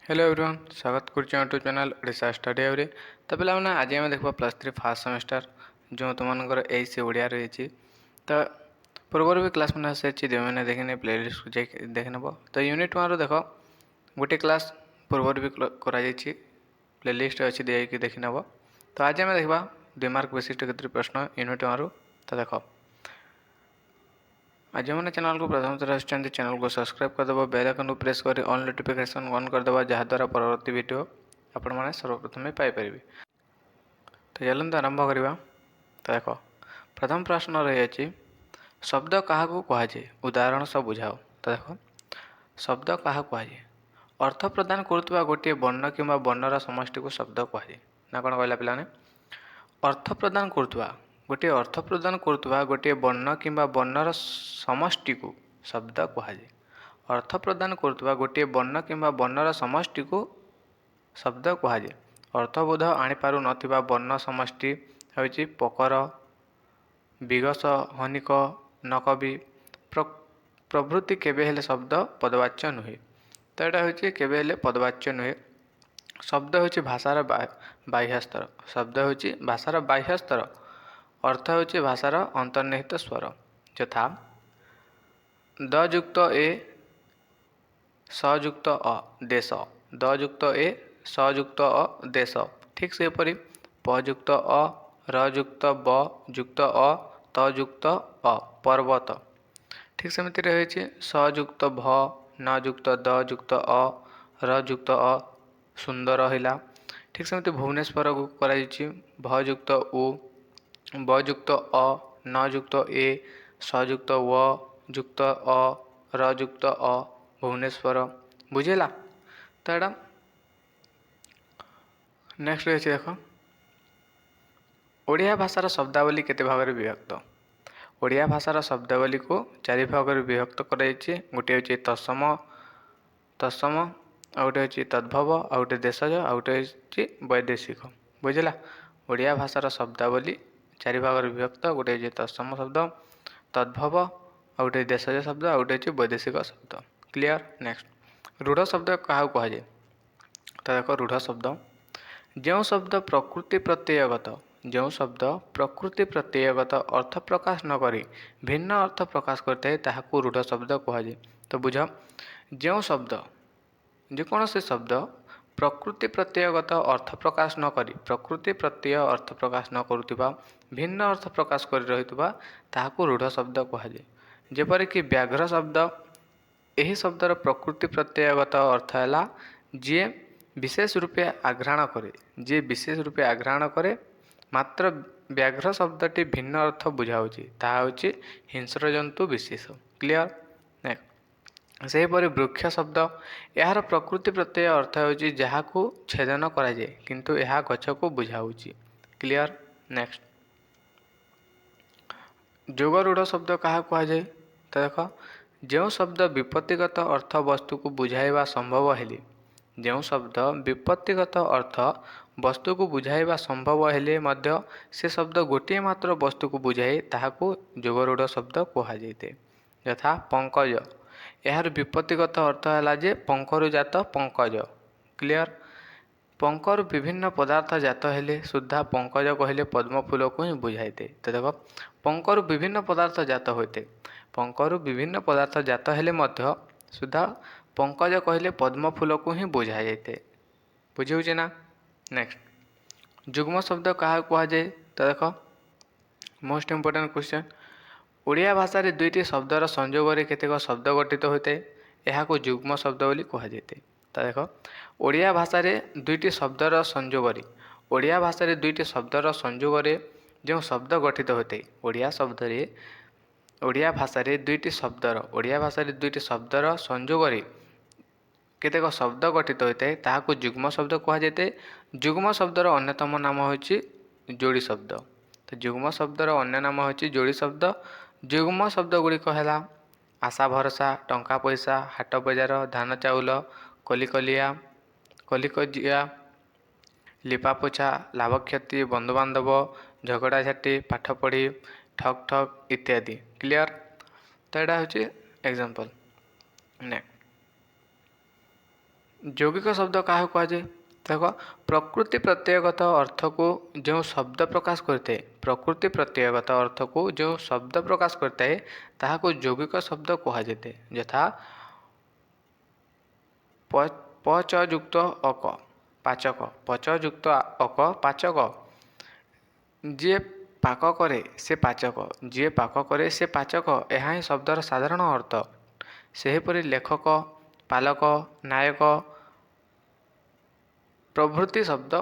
Hello everyone, स्वागत करुच्चे YouTube channel Odisha study आउरे। तो पे आज आम देखा +3 फास्ट सेमेस्टर जो तुमर एसी ओडिया रही। तो पूर्व भी क्लास मैंने आसी जो मैंने देखने प्लेलिस्ट को जाए देख नब। तो यूनिट 1 देख गोटे क्लास पूर्व भी कर प्लेलिस्ट अच्छी देखिए देखी नब। तो आज आम देखा 2 मार्क विशिष्ट केतोटी प्रश्न यूनिट 1 रु। तो देख आज मैंने चैनल को प्रथम थर आसुँच चैनल को सब्सक्राइब करदेव, बेल आइकन को प्रेस कर ऑल नोटिफिकेशन ऑन करदेव जहाँद्वारा परवर्ती वीडियो आपण मैंने सर्वप्रथम पाइपर। तो चलते आरंभ करवा। तो देख प्रथम प्रश्न रही शब्द क्या कहुए उदाहरण सब बुझाओ। तो देख शब्द क्या कहुए अर्थ प्रदान करुवा गोटे वर्ण कि वर्णर समष्टि को शब्द कहुए ना कौन कहला पे अर्थ प्रदान करुवा गोटे अर्थ प्रदान करुवा गोटे वर्ण कि वर्णर समष्टि को शब्द कहुए। अर्थ प्रदान करुवा गोटे वर्ण कि वर्णर समष्टि को शब्द कहुए। अर्थबोध आनीपारु नथिबा वर्ण समष्टि होइछि पकर, विगस, हनिक, नकवि प्रभृति केबे हेले शब्द पदवाच्य नुहे। तो यहाँ हूँ केबे हेले पदवाच्य नुहे। शब्द हूँ भाषार बाह्यस्तर, शब्द हूँ भाषार बाह्यस्तर, अर्थ हूँ भाषार अंतर्निहित स्वर यथा द युक्त ए सयुक्त अ देश, द युक्त ए सयुक्त अ देश। ठीक सेपरी पयुक्त अ रुक्त ब युक्त अ तयुक्त अ पर्वत। ठीक सेमती रही सयुक्त भ न युक्त द युक्त अ रुक्त अ सुंदर हिला। ठीक सेमती भुवनेश्वर को कराई भयुक्त उ बयुक्त अ न युक्त ए सयुक्त व युक्त अ रुक्त अ भुवनेश्वर। बुझेगा। तो यहाँ नेक्स्ट रही देख ओडिया भाषार शब्दावली केते भाग में विभक्त। ओडिया भाषार शब्दावली को 4 भाग में विभक्त कराई। गोटे हूँ तत्सम, तत्सम आ गोटे हूँ तद्भव, आ गोटे देशज, आ गोटे हूँ वैदेशिक। बुझेगा। ओडिया भाषार शब्दावली 4 भाग में विभक्त। गोटे हूँ तत्सम शब्द, तद्भव, आ गोटे देशज शब्द, आ गोटे हूँ वैदेशिक शब्द। क्लियर। नेक्स्ट रूढ़ शब्द क्या कहुए। तो देख रूढ़ शब्द जो शब्द प्रकृति प्रत्ययगत, जो शब्द प्रकृति प्रत्ययगत अर्थ प्रकाश न करी भिन्न अर्थ प्रकाश करते ताहाकू रूढ़ शब्द कहुए। तो बुझ जो शब्द जेकोसी शब्द प्रकृति प्रत्ययगत अर्थ प्रकाश न करी प्रकृति प्रत्यय अर्थ प्रकाश न करुवा भिन्न अर्थ प्रकाश कर रही ताहाकू रूढ़ शब्द कहुए। जेपरिक व्याघ्र शब्द, यही शब्दर प्रकृति प्रत्ययगत अर्थ है जी विशेष रूपे आघ्राण करे, जी विशेष रूपे आघ्राण करे। मात्र व्याघ्र शब्दटी भिन्न अर्थ बुझाऊँच ताहा हूँ हिंस्र जंतु विशेष। क्लियर। नेक्स्ट सेहीपरि वृक्ष शब्द यार प्रकृति प्रत्यय अर्थ हूँ जहाँ छेदन कराए किंतु यह गछ को बुझाऊँच। क्लियर। नेक्स्ट जोग रूढ़ शब्द क्या कहुए। तो देख जो शब्द विपत्तिगत अर्थ वस्तु को बुझाइबा संभव हेले, जो शब्द विपत्तिगत अर्थ वस्तु को बुझाइबा संभव हेले मध्य से शब्द गोटे मात्र वस्तु को बुझाए ताहाकू जोगरूढ़ शब्द कहुए। यथा पंकज, यार विपत्तिगत अर्थ है जे पंखरु जात पंकज। क्लियर। पंखरु विभिन्न पदार्थ जात हेले सुधा पंकज कहले पद्म फूल को ही बुझाई दे। तो देख पंखरु विभिन्न पदार्थ जात होते, पंखरु विभिन्न पदार्थ जात हेले मध्य सुधा पंकज कहले पद्म फूल को ही बुझा जाए। बुझे ना। नेक्स्ट जुग्म शब्द क्या कहुए। तो देख मोस्ट इम्पोर्टेंट क्वेश्चन ओडिया भाषा रे दुईटी शब्दर संयोग केतेक शब्द गठित होता है यह जुग्म शब्द बोली कहुए। तो देख ओडिया भाषा रे दुईटी शब्दर संयोग, ओडिया भाषा रे दुईटी शब्दर संयोग जो शब्द गठित होते हैं ओडिया शब्द रे ओडिया भाषा रे दुईटी शब्दर ओडिया भाषा रे दुईटी शब्दर संयोग केतेक शब्द गठित होता है ताहाकू जुग्म शब्द कहुए। जुग्म शब्दर अन्यतम नाम होची जोड़ी शब्द। तो जुग्म शब्दर अन्य नाम होची जोड़ी शब्द। जुग्म शब्द गुड़िक है आशा भरसा, टंका पैसा, हाट बजार, धान चाउल, कलिकलिया, कलिकजिया, लिपापोछा, लाभ क्षति, बंधुबांधव, झगड़ा झाटी, पाठ पढ़ी, ठक ठक इत्यादि। क्लियर। तो यहाँ हूँ एग्जांपल। नेक्स्ट ଯୌଗିକ ଶବ୍ଦ କାହାକୁ କୁହାଯାଏ? ଦେଖ, ପ୍ରକୃତି ପ୍ରତ୍ୟୟଗତ ଅର୍ଥକୁ ଯେଉଁ ଶବ୍ଦ ପ୍ରକାଶ କରିଥାଏ, ପ୍ରକୃତି ପ୍ରତ୍ୟୟଗତ ଅର୍ଥକୁ ଯେଉଁ ଶବ୍ଦ ପ୍ରକାଶ କରିଥାଏ ତାହାକୁ ଯୌଗିକ ଶବ୍ଦ କୁହାଯାଇଥାଏ। ଯଥା ପଚ ଯୁକ୍ତ ଅକ ପାଚକ, ପଚ ଯୁକ୍ତ ଅକ ପାଚକ। ଯିଏ ପାକ କରେ ସେ ପାଚକ, ଯିଏ ପାକ କରେ ସେ ପାଚକ, ଏହା ହିଁ ଶବ୍ଦର ସାଧାରଣ ଅର୍ଥ। ସେହିପରି ଲେଖକ, ପାଲକ, ନାୟକ ପ୍ରଭୃତି ଶବ୍ଦ।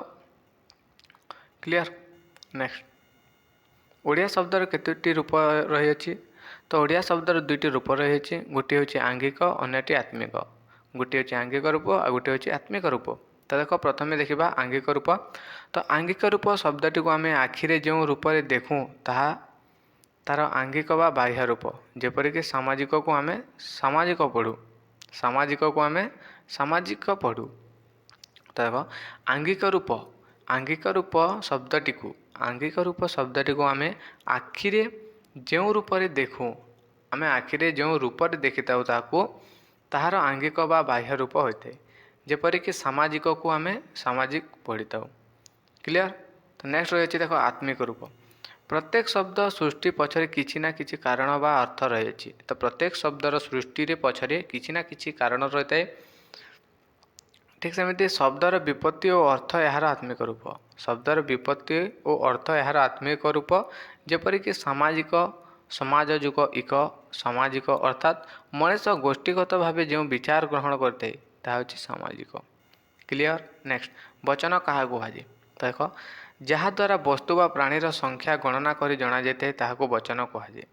କ୍ଲିଅର? ନେକ୍ସଟ, ଓଡ଼ିଆ ଶବ୍ଦର କେତୋଟି ରୂପ ରହିଅଛି? ତ ଓଡ଼ିଆ ଶବ୍ଦର ଦୁଇଟି ରୂପ ରହିଅଛି। ଗୋଟିଏ ହେଉଛି ଆଙ୍ଗିକ, ଅନ୍ୟଟି ଆତ୍ମିକ। ଗୋଟିଏ ହେଉଛି ଆଙ୍ଗିକ ରୂପ ଆଉ ଗୋଟିଏ ହେଉଛି ଆତ୍ମିକ ରୂପ। ତ ଦେଖ, ପ୍ରଥମେ ଦେଖିବା ଆଙ୍ଗିକ ରୂପ। ତ ଆଙ୍ଗିକ ରୂପ ଶବ୍ଦଟିକୁ ଆମେ ଆଖିରେ ଯେଉଁ ରୂପରେ ଦେଖୁଁ ତାହା ତାର ଆଙ୍ଗିକ ବା ବାହ୍ୟ ରୂପ। ଯେପରିକି ସାମାଜିକକୁ ଆମେ ସାମାଜିକ ପଢ଼ୁ, ସାମାଜିକକୁ ଆମେ ସାମାଜିକ ପଢ଼ୁ। ତ ଦେଖ, ଆଙ୍ଗିକ ରୂପ, ଆଙ୍ଗିକ ରୂପ ଶବ୍ଦଟିକୁ ଆମେ ଆଖିରେ ଯେଉଁ ରୂପରେ ଦେଖୁଁ, ଆମେ ଆଖିରେ ଯେଉଁ ରୂପରେ ଦେଖିଥାଉ ତାହାର ଆଙ୍ଗିକ ବା ବାହ୍ୟ ରୂପ ହୋଇଥାଏ। ଯେପରିକି ସାମାଜିକକୁ ଆମେ ସାମାଜିକ ପଢ଼ିଥାଉ। କ୍ଲିଅର? ତ ନେକ୍ସଟ ରହିଛି ଦେଖ ଆତ୍ମିକ ରୂପ। ପ୍ରତ୍ୟେକ ଶବ୍ଦ ସୃଷ୍ଟି ପଛରେ କିଛି ନା କିଛି କାରଣ ବା ଅର୍ଥ ରହିଅଛି। ତ ପ୍ରତ୍ୟେକ ଶବ୍ଦର ସୃଷ୍ଟିରେ ପଛରେ କିଛି ନା କିଛି କାରଣ ରହିଥାଏ। ଠିକ୍ ସେମିତି ଶବ୍ଦର ବିପତ୍ତି ଓ ଅର୍ଥ ଏହାର ଆତ୍ମିକ ରୂପ। ଶବ୍ଦର ବିପତ୍ତି ଓ ଅର୍ଥ ଏହାର ଆତ୍ମିକ ରୂପ। ଯେପରିକି ସାମାଜିକ, ସମାଜ ଯୁଗ ଇକ, ସାମାଜିକ ଅର୍ଥାତ୍ ମଣିଷ ଗୋଷ୍ଠୀଗତ ଭାବେ ଯେଉଁ ବିଚାର ଗ୍ରହଣ କରିଥାଏ ତାହା ହେଉଛି ସାମାଜିକ। କ୍ଲିଅର? ନେକ୍ସଟ, ବଚନ କାହାକୁ କୁହାଯାଏ? ଦେଖ, ଯାହାଦ୍ୱାରା ବସ୍ତୁ ବା ପ୍ରାଣୀର ସଂଖ୍ୟା ଗଣନା କରି ଜଣାଯାଇଥାଏ ତାହାକୁ ବଚନ କୁହାଯାଏ।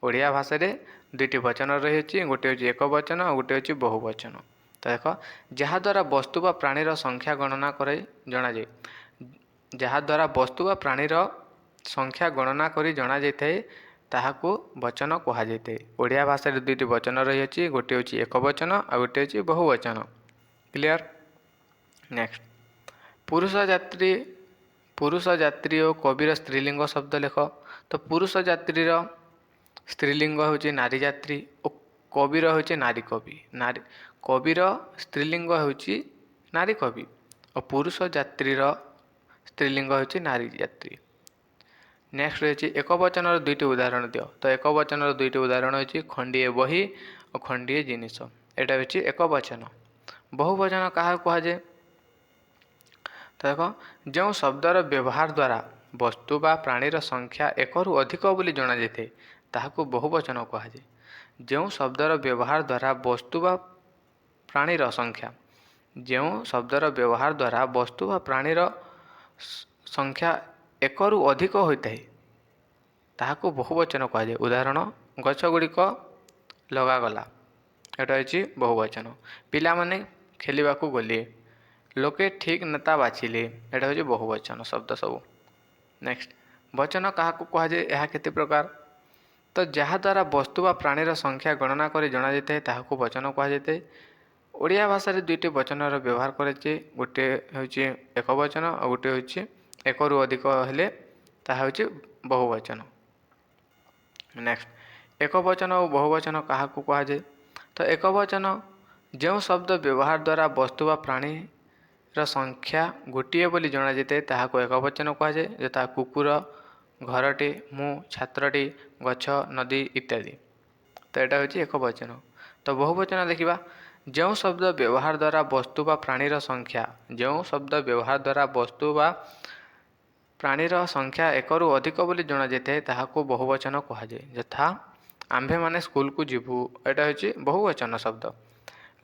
ଓଡ଼ିଆ ଭାଷାରେ ଦୁଇଟି ବଚନ ରହିଅଛି, ଗୋଟିଏ ହେଉଛି ଏକ ବଚନ ଆଉ ଗୋଟିଏ ହେଉଛି ବହୁ ବଚନ। ତ ଦେଖ, ଯାହାଦ୍ୱାରା ବସ୍ତୁ ବା ପ୍ରାଣୀର ସଂଖ୍ୟା ଗଣନା କରି ଜଣାଯାଏ, ଯାହାଦ୍ୱାରା ବସ୍ତୁ ବା ପ୍ରାଣୀର ସଂଖ୍ୟା ଗଣନା କରି ଜଣାଯାଇଥାଏ ତାହାକୁ ବଚନ କୁହାଯାଇଥାଏ। ଓଡ଼ିଆ ଭାଷାରେ ଦୁଇଟି ବଚନ ରହିଅଛି, ଗୋଟିଏ ହେଉଛି ଏକ ବଚନ ଆଉ ଗୋଟିଏ ହେଉଛି ବହୁ ବଚନ। କ୍ଲିଅର? ନେକ୍ସଟ, ପୁରୁଷ ଯାତ୍ରୀ ଓ କବିର ସ୍ତ୍ରୀଲିଙ୍ଗ ଶବ୍ଦ ଲେଖ। ତ ପୁରୁଷ ଯାତ୍ରୀର ସ୍ତ୍ରୀଲିଙ୍ଗ ହେଉଛି ନାରୀ ଯାତ୍ରୀ ଓ କବିର ହେଉଛି ନାରୀ କବି। କବିର ସ୍ତ୍ରୀଲିଙ୍ଗ ହେଉଛି ନାରୀ କବି ଓ ପୁରୁଷ ଯାତ୍ରୀର ସ୍ତ୍ରୀଲିଙ୍ଗ ହେଉଛି ନାରୀ ଯାତ୍ରୀ। ନେକ୍ସଟ ରହିଛି ଏକ ବଚନର ଦୁଇଟି ଉଦାହରଣ ଦିଅ। ତ ଏକ ବଚନର ଦୁଇଟି ଉଦାହରଣ ହେଉଛି ଖଣ୍ଡିଏ ବହି ଓ ଖଣ୍ଡିଏ ଜିନିଷ। ଏଇଟା ହେଉଛି ଏକ ବଚନ। ବହୁ ବଚନ କାହାକୁ କୁହାଯାଏ? ତ ଦେଖ, ଯେଉଁ ଶବ୍ଦର ବ୍ୟବହାର ଦ୍ୱାରା ବସ୍ତୁ ବା ପ୍ରାଣୀର ସଂଖ୍ୟା ଏକରୁ ଅଧିକ ବୋଲି ଜଣାଯାଇଥାଏ ତାହାକୁ ବହୁ ବଚନ କୁହାଯାଏ। ଯେଉଁ ଶବ୍ଦର ବ୍ୟବହାର ଦ୍ୱାରା ବସ୍ତୁ ବା ପ୍ରାଣୀର ସଂଖ୍ୟା, ଯେଉଁ ଶବ୍ଦର ବ୍ୟବହାର ଦ୍ୱାରା ବସ୍ତୁ ବା ପ୍ରାଣୀର ସଂଖ୍ୟା ଏକରୁ ଅଧିକ ହୋଇଥାଏ ତାହାକୁ ବହୁ ବଚନ କୁହାଯାଏ। ଉଦାହରଣ, ଗଛ ଗୁଡ଼ିକ ଲଗାଗଲା, ଏଇଟା ହେଉଛି ବହୁ ବଚନ। ପିଲାମାନେ ଖେଳିବାକୁ ଗଲେ, ଲୋକେ ଠିକ୍ ନେତା ବାଛିଲେ, ଏଇଟା ହେଉଛି ବହୁ ବଚନ ଶବ୍ଦ ସବୁ। ନେକ୍ସଟ, ବଚନ କାହାକୁ କୁହାଯାଏ? ଏହା କେତେ ପ୍ରକାର? ତ ଯାହାଦ୍ୱାରା ବସ୍ତୁ ବା ପ୍ରାଣୀର ସଂଖ୍ୟା ଗଣନା କରି ଜଣାଯାଇଥାଏ ତାହାକୁ ବଚନ କୁହାଯାଇଥାଏ। ଓଡ଼ିଆ ଭାଷାରେ ଦୁଇଟି ବଚନର ବ୍ୟବହାର କରାଯାଇଛି, ଗୋଟିଏ ହେଉଛି ଏକ ବଚନ ଆଉ ଗୋଟିଏ ହେଉଛି ଏକରୁ ଅଧିକ ହେଲେ ତାହା ହେଉଛି ବହୁ ବଚନ। ନେକ୍ସଟ, ଏକ ବଚନ ଓ ବହୁ ବଚନ କାହାକୁ କୁହାଯାଏ? ତ ଏକ ବଚନ ଯେଉଁ ଶବ୍ଦ ବ୍ୟବହାର ଦ୍ୱାରା ବସ୍ତୁ ବା ପ୍ରାଣୀର ସଂଖ୍ୟା ଗୋଟିଏ ବୋଲି ଜଣାଯାଇଥାଏ ତାହାକୁ ଏକ ବଚନ କୁହାଯାଏ। ଯଥା କୁକୁର, ଘରଟି, ମୁଁ, ଛାତ୍ରଟି, ଗଛ, ନଦୀ ଇତ୍ୟାଦି। ତ ଏଇଟା ହେଉଛି ଏକ ବଚନ। ତ ବହୁ ବଚନ ଦେଖିବା, ଯେଉଁ ଶବ୍ଦ ବ୍ୟବହାର ଦ୍ୱାରା ବସ୍ତୁ ବା ପ୍ରାଣୀର ସଂଖ୍ୟା, ଯେଉଁ ଶବ୍ଦ ବ୍ୟବହାର ଦ୍ୱାରା ବସ୍ତୁ ବା ପ୍ରାଣୀର ସଂଖ୍ୟା ଏକରୁ ଅଧିକ ବୋଲି ଜଣାଯାଇଥାଏ ତାହାକୁ ବହୁ ବଚନ କୁହାଯାଏ। ଯଥା ଆମ୍ଭେମାନେ ସ୍କୁଲକୁ ଯିବୁ, ଏଇଟା ହେଉଛି ବହୁ ବଚନ ଶବ୍ଦ।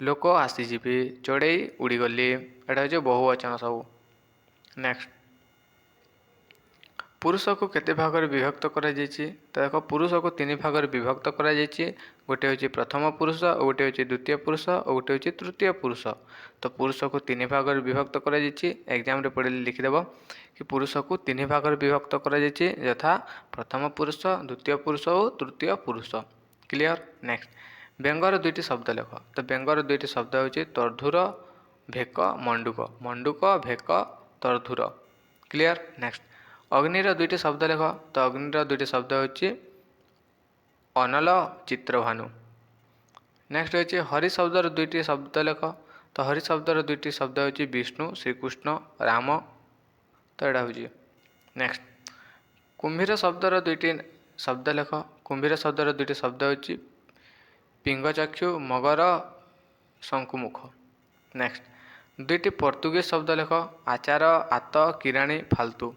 ଲୋକ ଆସିଯିବେ, ଚଢ଼େଇ ଉଡ଼ିଗଲେ, ଏଇଟା ହେଉଛି ବହୁ ବଚନ ସବୁ। ନେକ୍ସଟ, ପୁରୁଷକୁ କେତେ ଭାଗରେ ବିଭକ୍ତ କରାଯାଇଛି? ତ ଦେଖ, ପୁରୁଷକୁ ତିନି ଭାଗରେ ବିଭକ୍ତ କରାଯାଇଛି। ଗୋଟିଏ ହେଉଛି ପ୍ରଥମ ପୁରୁଷ, ଆଉ ଗୋଟିଏ ହେଉଛି ଦ୍ୱିତୀୟ ପୁରୁଷ ଆଉ ଗୋଟିଏ ହେଉଛି ତୃତୀୟ ପୁରୁଷ। ତ ପୁରୁଷକୁ ତିନି ଭାଗରେ ବିଭକ୍ତ କରାଯାଇଛି। ଏକ୍ଜାମରେ ପଢ଼ିଲେ ଲେଖିଦେବ କି ପୁରୁଷକୁ ତିନି ଭାଗରେ ବିଭକ୍ତ କରାଯାଇଛି, ଯଥା ପ୍ରଥମ ପୁରୁଷ, ଦ୍ୱିତୀୟ ପୁରୁଷ ଓ ତୃତୀୟ ପୁରୁଷ। କ୍ଲିଅର? ନେକ୍ସଟ, ବ୍ୟଙ୍ଗର ଦୁଇଟି ଶବ୍ଦ ଲେଖ। ତ ବ୍ୟଙ୍ଗର ଦୁଇଟି ଶବ୍ଦ ହେଉଛି ତର୍ଦ୍ଧୁର, ଭେକ, ମଣ୍ଡୁକ। ମଣ୍ଡୁକ, ଭେକ, ତର୍ଦ୍ଧୁର। କ୍ଲିଅର? ନେକ୍ସଟ, ଅଗ୍ନିର ଦୁଇଟି ଶବ୍ଦ ଲେଖ। ତ ଅଗ୍ନିର ଦୁଇଟି ଶବ୍ଦ ହେଉଛି ଅନଲ, ଚିତ୍ରଭାନୁ। ନେକ୍ସଟ ହେଉଛି ହରି ଶବ୍ଦର ଦୁଇଟି ଶବ୍ଦ ଲେଖ। तो हरि शब्दर दुईटी शब्द होची विष्णु श्रीकृष्ण राम। तो यहाँ हूँ नेक्स्ट कुम्भीर शब्दर दुईटी शब्द लेख। कुम्भीर शब्दर दुईटी शब्द होची पिंगचक्षु मगर शंकुमुख। नेक्स्ट दुईटी पोर्तुगीज शब्द लेख आचार आत किराणी फालतू।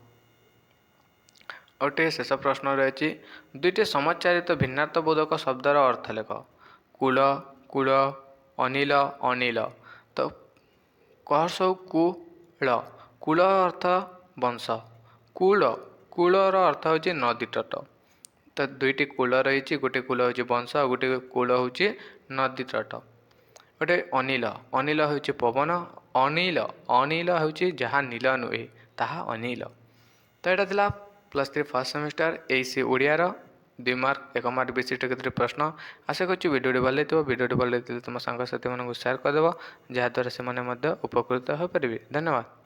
गोटे शेष प्रश्न रही दुईटी समचारित भिन्नार्थबोधक शब्दर अर्थ लेख। Cool cool Anil Anil. तो कहर्ष कूल कूल अर्थ वंश कूल कूलर अर्थ होची नदी तट। तो दुईटी कूल रही गोटे कूल होची वंश और गोटे कूल होची नदी तट। गोटे अनिल अनिल होची पवन अनिल अनिल होची जहाँ नील नुहे ताहा अनिल। तो यहाँ था +3 first semester AC Odiyar 2 mark 1 mark विशिष्ट केतरी प्रश्न। आशा करूँ वीडियो भल लगे वीडियो भल लगे तुम सांग साथी मानक शेयर करदेव जहाँद्वारा से उपकृत हो पारे। धन्यवाद।